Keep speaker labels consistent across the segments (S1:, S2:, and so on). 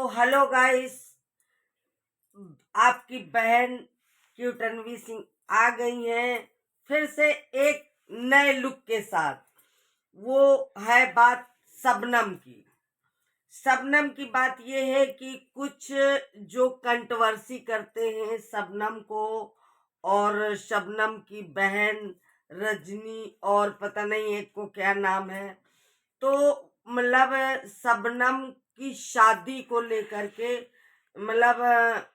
S1: तो hello guys, आपकी बहन क्यूट रणवीर सिंह आ गई हैं फिर से एक नए लुक के साथ। वो है बात शबनम की। शबनम की बात ये है कि कुछ जो कंट्रोवर्सी करते हैं शबनम को और शबनम की बहन रजनी और पता नहीं एक को क्या नाम है, तो मतलब शबनम की शादी को लेकर के मतलब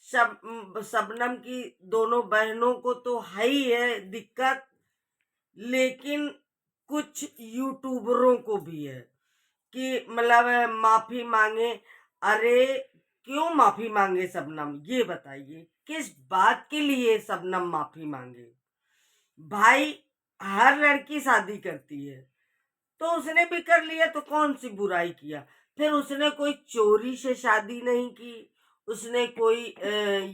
S1: शबनम की दोनों बहनों को तो है ही है दिक्कत, लेकिन कुछ यूट्यूबरों को भी है कि मतलब माफी मांगे। अरे क्यों माफी मांगे शबनम, ये बताइए किस बात के लिए शबनम माफी मांगे? भाई, हर लड़की शादी करती है तो उसने भी कर लिया तो कौन सी बुराई किया। फिर उसने कोई चोरी से शादी नहीं की, उसने कोई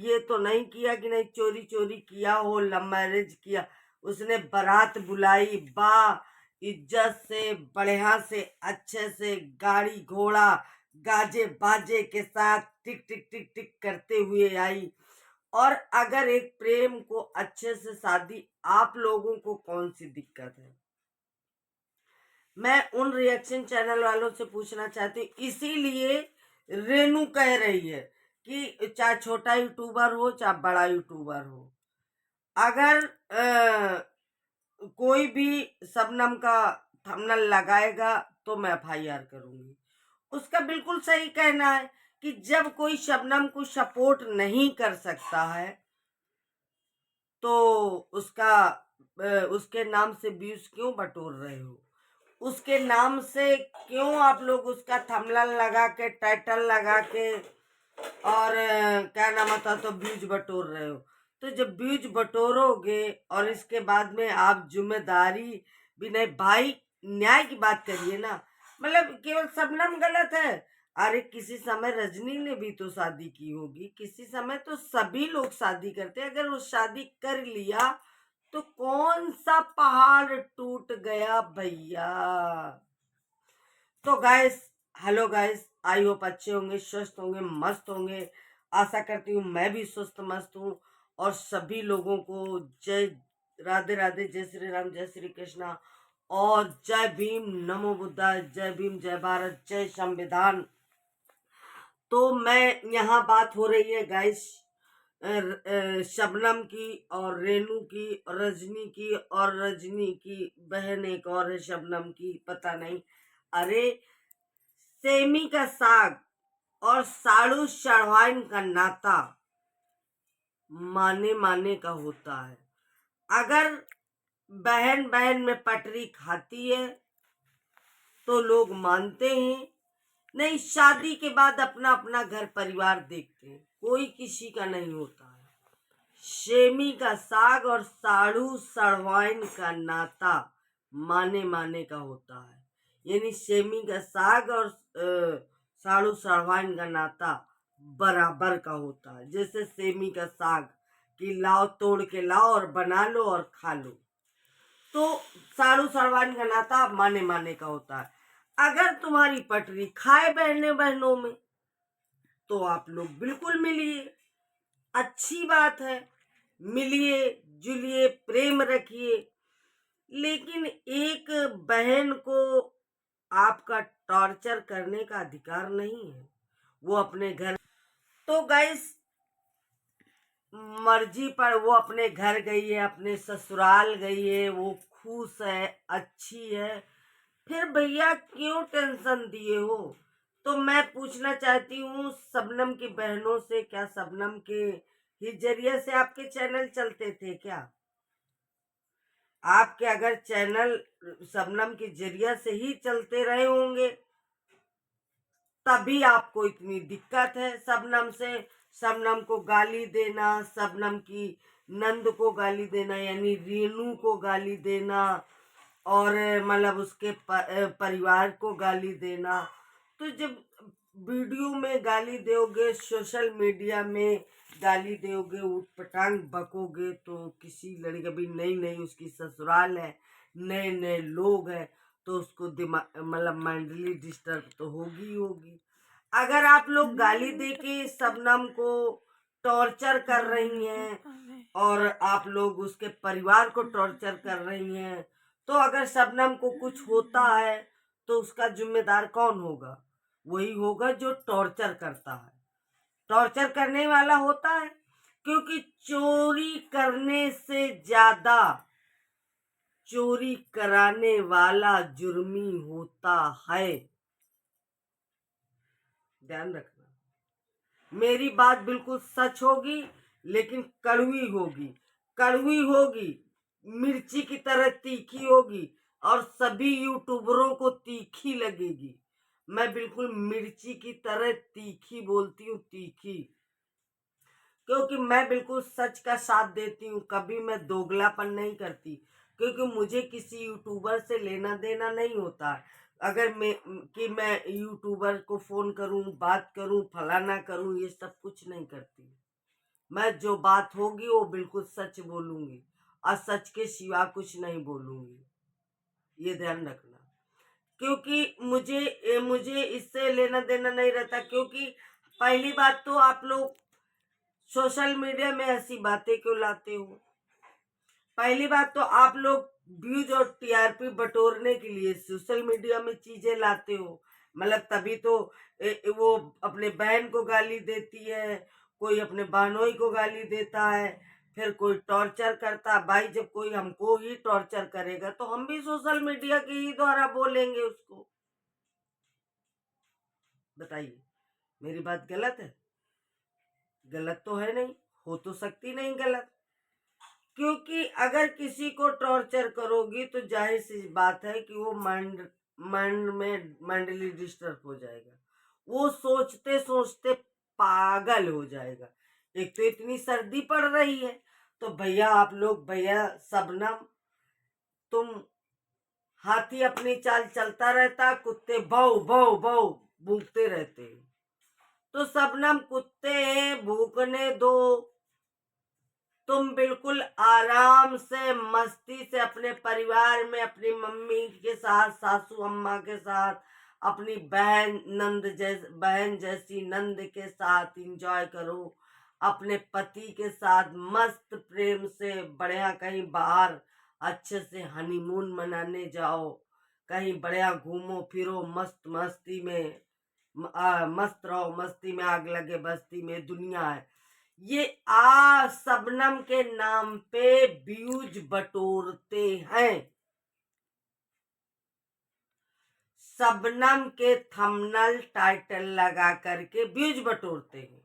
S1: ये तो नहीं किया कि नहीं चोरी चोरी किया हो, लव मैरिज किया। उसने बारात बुलाई, बा इज्जत से बढ़िया से अच्छे से गाड़ी घोड़ा गाजे बाजे के साथ टिक टिक टिक टिक करते हुए आई। और अगर एक प्रेम को अच्छे से शादी, आप लोगों को कौन सी दिक्कत है? मैं उन रिएक्शन चैनल वालों से पूछना चाहती हूँ, इसीलिए रेनू कह रही है कि चाहे छोटा यूट्यूबर हो चाहे बड़ा यूट्यूबर हो, अगर कोई भी शबनम का थंबनेल लगाएगा तो मैं एफआईआर करूंगी। उसका बिल्कुल सही कहना है कि जब कोई शबनम को सपोर्ट नहीं कर सकता है तो उसका उसके नाम से व्यूज क्यों बटोर रहे हो? उसके नाम से क्यों आप लोग उसका थंबनेल लगा के टाइटल लगा के और क्या नाम आता तो व्यूज बटोर रहे हो? तो जब व्यूज बटोरोगे और इसके बाद में आप जिम्मेदारी भी नहीं, भाई न्याय की बात करिए ना। मतलब केवल शबनम गलत है? अरे किसी समय रजनी ने भी तो शादी की होगी, किसी समय तो सभी लोग शादी करते हैं। अगर वो शादी कर लिया तो कौन सा पहाड़ टूट गया भैया? तो guys, hello guys, I hope अच्छे होंगे, स्वस्थ होंगे, मस्त होंगे। आशा करती हूँ मैं भी स्वस्थ मस्त हूँ। और सभी लोगों को जय राधे राधे, जय श्री राम, जय श्री कृष्णा और जय भीम, नमो बुद्धा, जय भीम, जय भारत, जय संविधान। तो मैं यहाँ बात हो रही है गाइस शबनम की और रेनू की और रजनी की, और रजनी की बहन एक और है शबनम की, पता नहीं। अरे सेमी का साग और साड़ू चढ़वाइन का नाता माने माने का होता है। अगर बहन बहन में पटरी खाती है तो लोग मानते हैं, नहीं शादी के बाद अपना अपना घर परिवार देखते हैं, कोई किसी का नहीं होता है। सेमी का साग और साड़ू सड़वाइन का नाता माने माने का होता है। यानी सेमी का साग और साड़ू सड़वाइन का नाता बराबर का होता है। जैसे सेमी का साग कि लाओ तोड़ के लाओ और बना लो और खा लो, तो साड़ू सड़वाइन का नाता माने माने का होता है। अगर तुम्हारी पटरी खाए बहने बहनों में तो आप लोग बिल्कुल मिलिए, अच्छी बात है, मिलिए जुलिए, प्रेम रखिए। लेकिन एक बहन को आपका टॉर्चर करने का अधिकार नहीं है। वो अपने घर, तो गाइस मर्जी पर वो अपने घर गई है, अपने ससुराल गई है, वो खुश है, अच्छी है, फिर भैया क्यों टेंशन दिए हो? तो मैं पूछना चाहती हूँ शबनम की बहनों से, क्या शबनम के ही जरिए से आपके चैनल चलते थे क्या? आपके अगर चैनल शबनम के जरिए से ही चलते रहे होंगे तभी आपको इतनी दिक्कत है शबनम से। शबनम को गाली देना, शबनम की नंद को गाली देना, यानी रेनू को गाली देना, और मतलब उसके परिवार को गाली देना। तो जब वीडियो में गाली दोगे, सोशल मीडिया में गाली दोगे, उठ पटांग बकोगे, तो किसी लड़की, अभी नई नई उसकी ससुराल है, नए नए लोग हैं, तो उसको दिमाग मतलब मेंटली डिस्टर्ब तो होगी ही होगी। अगर आप लोग गाली दे के शबनम को टॉर्चर कर रही हैं और आप लोग उसके परिवार को टॉर्चर कर रही हैं, तो अगर शबनम को कुछ होता है तो उसका जिम्मेदार कौन होगा? वही होगा जो टॉर्चर करता है, टॉर्चर करने वाला होता है। क्योंकि चोरी करने से ज्यादा चोरी कराने वाला जुर्मी होता है। ध्यान रखना, मेरी बात बिल्कुल सच होगी, लेकिन कड़वी होगी। कड़वी होगी, मिर्ची की तरह तीखी होगी, और सभी यूट्यूबरों को तीखी लगेगी। मैं बिल्कुल मिर्ची की तरह तीखी बोलती हूँ, तीखी, क्योंकि मैं बिल्कुल सच का साथ देती हूँ। कभी मैं दोगलापन नहीं करती, क्योंकि मुझे किसी यूट्यूबर से लेना देना नहीं होता। अगर मैं यूट्यूबर को फोन करूं, बात करूं, फलाना करूं, ये सब कुछ नहीं करती। मैं जो बात होगी वो बिल्कुल सच बोलूंगी, और सच के सिवा कुछ नहीं बोलूंगी, ये ध्यान रखना। क्योंकि मुझे मुझे इससे लेना देना नहीं रहता। क्योंकि पहली बात तो आप लोग सोशल मीडिया में ऐसी बातें क्यों लाते हो? पहली बात तो आप लोग व्यूज और टीआरपी बटोरने के लिए सोशल मीडिया में चीजें लाते हो। मतलब तभी तो वो अपने बहन को गाली देती है, कोई अपने बहनोई को गाली देता है, फिर कोई टॉर्चर करता है। भाई जब कोई हमको ही टॉर्चर करेगा तो हम भी सोशल मीडिया के ही द्वारा बोलेंगे उसको। बताइए, मेरी बात गलत है? गलत तो है नहीं, हो तो सकती नहीं गलत। क्योंकि अगर किसी को टॉर्चर करोगी तो जाहिर सी बात है कि वो माइंड में मेंटली डिस्टर्ब हो जाएगा, वो सोचते सोचते पागल हो जाएगा। एक तो इतनी सर्दी पड़ रही है, तो भैया आप लोग, भैया शबनम, तुम हाथी अपनी चाल चलता रहता, कुत्ते भौ भौ भौ भूखते रहते। तो शबनम कुत्ते हैं, भूखने दो। तुम बिल्कुल आराम से मस्ती से अपने परिवार में अपनी मम्मी के साथ, सासू अम्मा के साथ, अपनी बहन जैसी नंद के साथ एंजॉय करो। अपने पति के साथ मस्त प्रेम से बढ़िया कहीं बाहर अच्छे से हनीमून मनाने जाओ, कहीं बढ़िया घूमो फिरो, मस्ती में मस्त रहो। मस्ती में आग लगे बस्ती में, दुनिया है। ये शबनम के नाम पे व्यूज बटोरते हैं, शबनम के थंबनेल टाइटल लगा करके व्यूज बटोरते हैं।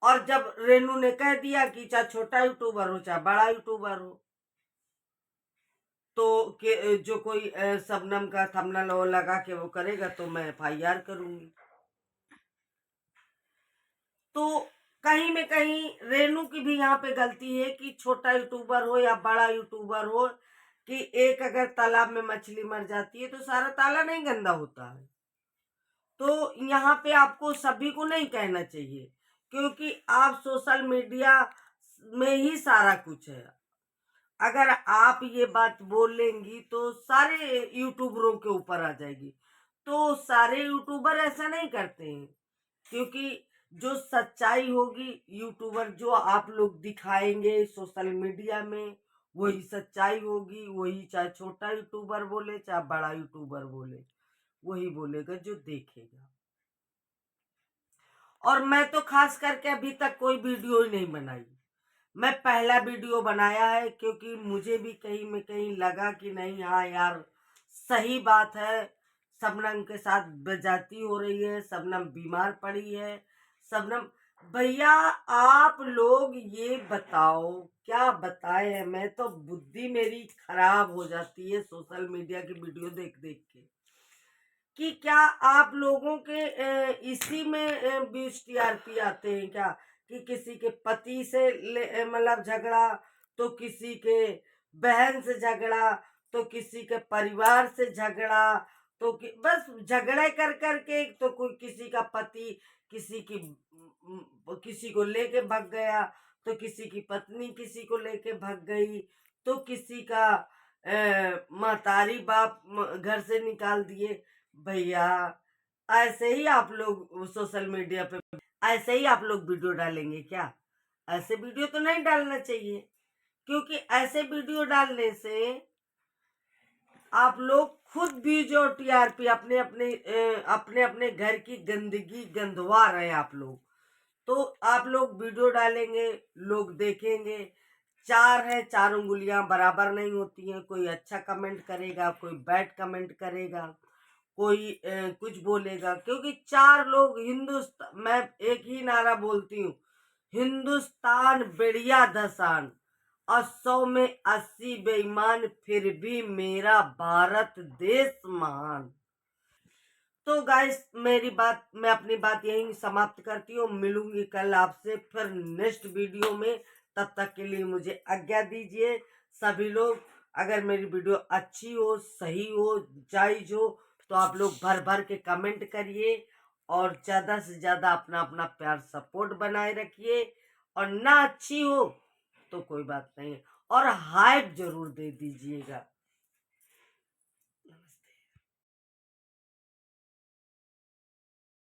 S1: और जब रेनू ने कह दिया कि चाहे छोटा यूट्यूबर हो चाहे बड़ा यूट्यूबर हो, तो जो कोई शबनम का थंबनेल वो लगा के वो करेगा तो मैं FIR करूंगी। तो कहीं में कहीं रेनू की भी यहाँ पे गलती है कि छोटा यूट्यूबर हो या बड़ा यूट्यूबर हो, कि एक अगर तालाब में मछली मर जाती है तो सारा ताला नहीं गंदा होता है। तो यहाँ पे आपको सभी को नहीं कहना चाहिए, क्योंकि आप सोशल मीडिया में ही सारा कुछ है। अगर आप ये बात बोलेंगी तो सारे यूट्यूबरों के ऊपर आ जाएगी। तो सारे यूट्यूबर ऐसा नहीं करते हैं, क्योंकि जो सच्चाई होगी, यूट्यूबर जो आप लोग दिखाएंगे सोशल मीडिया में, वही सच्चाई होगी। वही चाहे छोटा यूट्यूबर बोले चाहे बड़ा यूट्यूबर बोले, वही बोलेगा जो देखेगा। और मैं तो खास करके अभी तक कोई वीडियो ही नहीं बनाई। मैं पहला वीडियो बनाया है, क्योंकि मुझे भी कहीं में कहीं लगा कि नहीं, हाँ यार सही बात है, शबनम के साथ बेइज्जती हो रही है, शबनम बीमार पड़ी है। शबनम, भैया आप लोग ये बताओ, क्या बताए? मैं तो बुद्धि मेरी खराब हो जाती है सोशल मीडिया की वीडियो देख देख के, कि क्या आप लोगों के इसी में व्यूज टीआरपी आते हैं क्या? कि किसी के पति से मतलब झगड़ा, तो किसी के बहन से झगड़ा, तो किसी के परिवार से झगड़ा, तो बस झगड़े कर करके, तो कोई किसी का पति किसी को लेके भाग गया, तो किसी की पत्नी किसी को लेके भाग गई, तो किसी का महतारी बाप घर से निकाल दिए। भैया ऐसे ही आप लोग सोशल मीडिया पे ऐसे ही आप लोग वीडियो डालेंगे क्या? ऐसे वीडियो तो नहीं डालना चाहिए, क्योंकि ऐसे वीडियो डालने से आप लोग खुद भी जो टीआरपी अपने अपने घर की गंदगी गंदवा रहे हैं आप लोग। तो आप लोग वीडियो डालेंगे, लोग देखेंगे। चार है, चार उंगलियां बराबर नहीं होती हैं। कोई अच्छा कमेंट करेगा, कोई बैड कमेंट करेगा, कोई कुछ बोलेगा। क्योंकि चार लोग हिंदुस्तान, मैं एक ही नारा बोलती हूँ, हिंदुस्तान बढ़िया धसान और 100 में 80 बेईमान, फिर भी मेरा भारत देश महान। तो गाइस, मैं अपनी बात यहीं समाप्त करती हूँ। मिलूंगी कल आपसे फिर नेक्स्ट वीडियो में। तब तक के लिए मुझे आज्ञा दीजिए। सभी लोग, अगर मेरी वीडियो अच्छी हो, सही हो, जायज हो, तो आप लोग भर भर के कमेंट करिए और ज्यादा से ज्यादा अपना अपना प्यार सपोर्ट बनाए रखिए। और ना अच्छी हो तो कोई बात नहीं, और हाइप जरूर दे दीजिएगा।